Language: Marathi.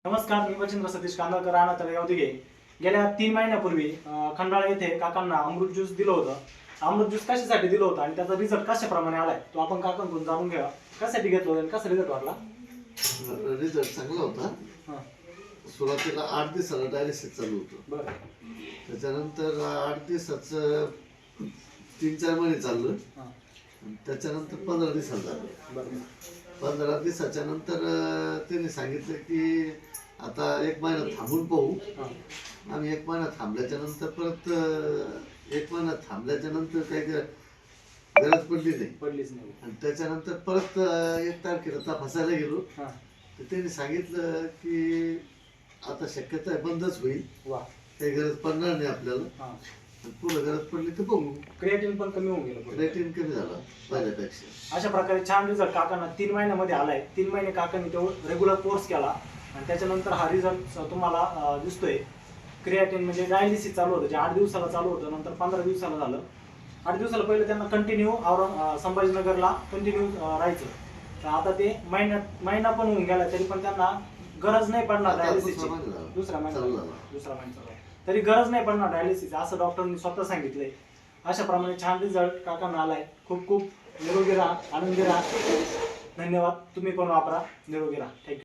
नमस्कार, मी वचंद्र सतीश कांदळकर, राहणार तळेगाव दिघे. गेल्या 3 महिन्यापूर्वी खंडाळा येथे काकांना अमृत ज्यूस दिलं होतं. अमृत ज्यूस कशासाठी दिलं होतं आणि त्याचा रिझल्ट कशाप्रमाणे आलाय तो आपण काकांकडून जाणून घ्या. कशासाठी घेतलं होतं आणि कसा रिझल्ट वाटला? रिझल्ट चांगला होता. सुरुवातीला 8 दिवसाला डायलिसिस चालू होतं. बरं. त्याच्यानंतर 8 दिवसाचं 3-4 महिने चाललं. त्याच्यानंतर 15 दिवसाला झालं. बरं. 15 दिवसाच्या नंतर त्यांनी सांगितलं की आता 1 महिना थांबून पाहू. आम्ही 1 महिना थांबल्याच्या नंतर परत 1 महिना थांबल्याच्या नंतर काही गरज पडलीच नाही. आणि त्याच्यानंतर परत 1 तारखेला तपासायला गेलो. तर त्यांनी सांगितलं की आता शक्यता आहे बंदच होईल, काही गरज पडणार नाही आपल्याला, पुढे गरज पडली तर बघू. क्रिएटिन पण कमी होऊन गेलं. क्रिएटिन कमी झाला पहिल्यापेक्षा. अशा प्रकारे छान रिझल्ट काकांना 3 महिन्यामध्ये आलाय. 3 महिने काकांनी तो रेग्युलर कोर्स केला आणि त्याच्यानंतर हा रिझल्ट तुम्हाला दिसतोय. क्रिएटिन म्हणजे डायलिसिस चालू होतं, जे 8 दिवसाला चालू होतं, नंतर 15 दिवसाला झालं. 8 दिवसाला पहिले त्यांना कंटिन्यू संभाजीनगरला कंटिन्यू राहायचं. तर आता ते महिना पण होऊन गेला तरी पण त्यांना गरज नाही पडणार डायलिसिसची. दुसरा महिना तरी गरज नाही पडणार डायलिसिस, असं डॉक्टरांनी स्वतः सांगितलंय. अशाप्रमाणे छान रिझल्ट काकांना आलाय. खूप खूप निरोगी राहा, आनंदी राहा. धन्यवाद. तुम्ही पण वापरा. निरोगी राहा. थँक्यू.